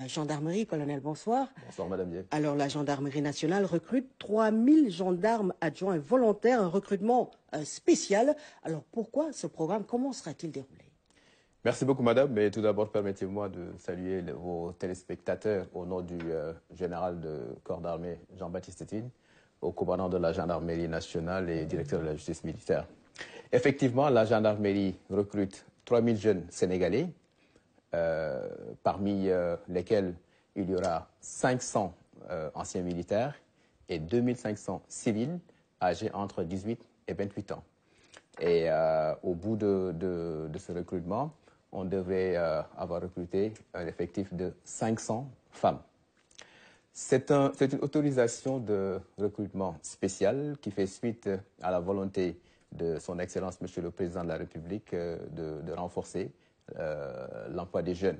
Gendarmerie, colonel, bonsoir. Bonsoir, madame Diep. Alors, la gendarmerie nationale recrute 3000 gendarmes adjoints volontaires, un recrutement spécial. Alors, pourquoi ce programme? Comment sera-t-il déroulé? Merci beaucoup, madame. Mais tout d'abord, permettez-moi de saluer vos téléspectateurs au nom du général de corps d'armée Jean-Baptiste Tine, au commandant de la gendarmerie nationale et directeur de la justice militaire. Effectivement, la gendarmerie recrute 3000 jeunes Sénégalais, parmi lesquels il y aura 500 anciens militaires et 2500 civils âgés entre 18 et 28 ans. Et au bout de ce recrutement, on devrait avoir recruté un effectif de 500 femmes. C'est une autorisation de recrutement spéciale qui fait suite à la volonté de son Excellence, Monsieur le Président de la République, de renforcer l'emploi des jeunes.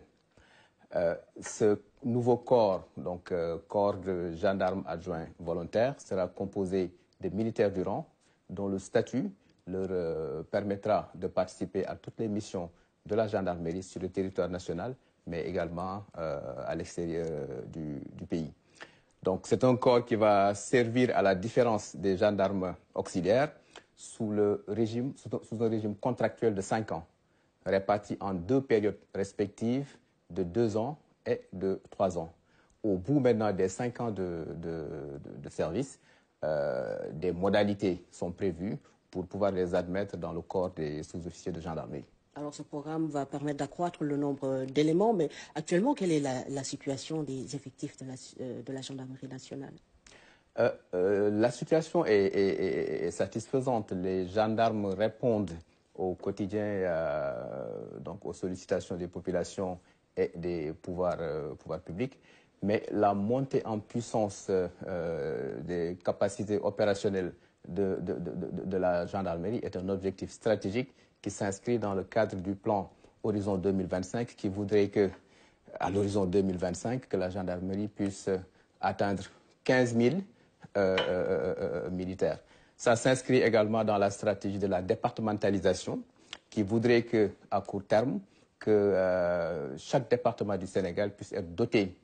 Ce nouveau corps, donc corps de gendarmes adjoints volontaires, sera composé de militaires du rang dont le statut leur permettra de participer à toutes les missions de la gendarmerie sur le territoire national, mais également à l'extérieur du pays. Donc c'est un corps qui va servir à la différence des gendarmes auxiliaires sous un régime contractuel de 5 ans, répartis en 2 périodes respectives de 2 ans et de 3 ans. Au bout maintenant des 5 ans de service, des modalités sont prévues pour pouvoir les admettre dans le corps des sous-officiers de gendarmerie. Alors, ce programme va permettre d'accroître le nombre d'éléments, mais actuellement, quelle est la situation des effectifs de la gendarmerie nationale? La situation est satisfaisante. Les gendarmes répondent au quotidien donc aux sollicitations des populations et des pouvoirs publics, mais la montée en puissance des capacités opérationnelles de la gendarmerie est un objectif stratégique qui s'inscrit dans le cadre du plan Horizon 2025 qui voudrait que, à l'horizon 2025, que la gendarmerie puisse atteindre 15 000 militaires. Ça s'inscrit également dans la stratégie de la départementalisation qui voudrait que, à court terme, que chaque département du Sénégal puisse être doté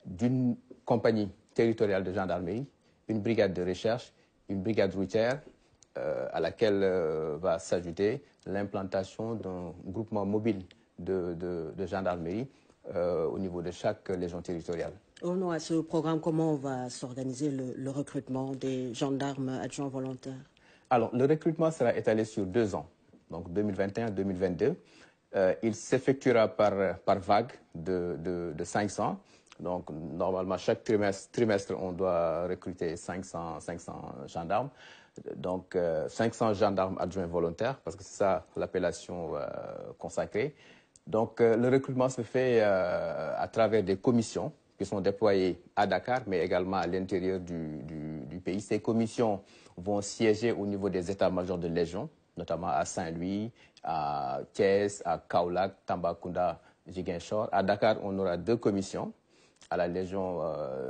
d'une compagnie territoriale de gendarmerie, une brigade de recherche, une brigade routière, à laquelle va s'ajouter l'implantation d'un groupement mobile de gendarmerie au niveau de chaque légion territoriale. Au nom à ce programme, comment va s'organiser le recrutement des gendarmes adjoints volontaires? Alors, le recrutement sera étalé sur 2 ans, donc 2021-2022. Il s'effectuera par vague de 500. Donc, normalement, chaque trimestre, on doit recruter 500 gendarmes. Donc, 500 gendarmes adjoints volontaires, parce que c'est ça l'appellation consacrée. Donc, le recrutement se fait à travers des commissions qui sont déployées à Dakar, mais également à l'intérieur du pays. Ces commissions vont siéger au niveau des états-majors de légion, notamment à Saint-Louis, à Thiès, à Kaolack, Tambacounda, Ziguinchor. À Dakar, on aura 2 commissions, à la Légion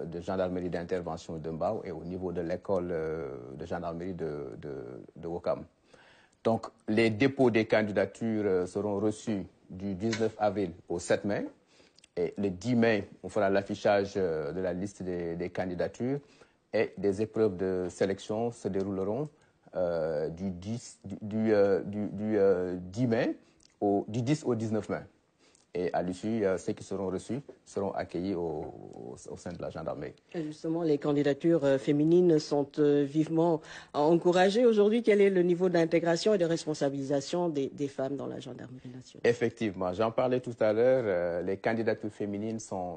de gendarmerie d'intervention de Mbao et au niveau de l'école de gendarmerie de Ouakam. Donc, les dépôts des candidatures seront reçus du 19 avril au 7 mai. Et le 10 mai, on fera l'affichage de la liste des candidatures et des épreuves de sélection se dérouleront du 10 au 19 mai. Et à l'issue, ceux qui seront reçus seront accueillis au sein de la gendarmerie. Et justement, les candidatures féminines sont vivement encouragées aujourd'hui. Quel est le niveau d'intégration et de responsabilisation des femmes dans la gendarmerie nationale? Effectivement, j'en parlais tout à l'heure. Les candidatures féminines sont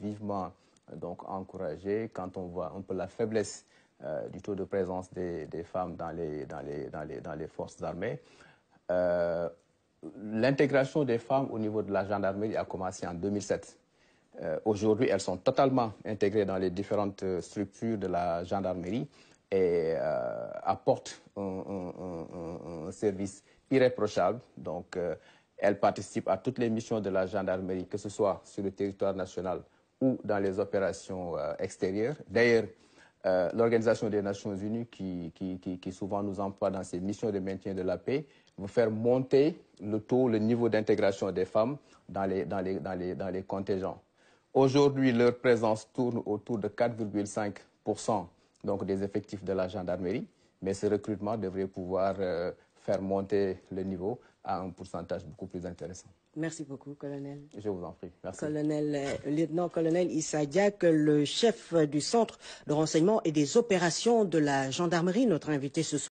vivement donc encouragées quand on voit un peu la faiblesse du taux de présence des femmes dans les forces armées. L'intégration des femmes au niveau de la gendarmerie a commencé en 2007. Aujourd'hui, elles sont totalement intégrées dans les différentes structures de la gendarmerie et apportent un service irréprochable. Donc, elles participent à toutes les missions de la gendarmerie, que ce soit sur le territoire national ou dans les opérations extérieures. D'ailleurs, l'Organisation des Nations Unies, qui souvent nous emploie dans ces missions de maintien de la paix, veut faire monter le niveau d'intégration des femmes dans les contingents. Aujourd'hui, leur présence tourne autour de 4,5% donc des effectifs de la gendarmerie, mais ce recrutement devrait pouvoir faire monter le niveau à un pourcentage beaucoup plus intéressant. Merci beaucoup, colonel. Je vous en prie. Merci. Lieutenant-colonel Issa Diack, le chef du centre de renseignement et des opérations de la gendarmerie, notre invité ce soir.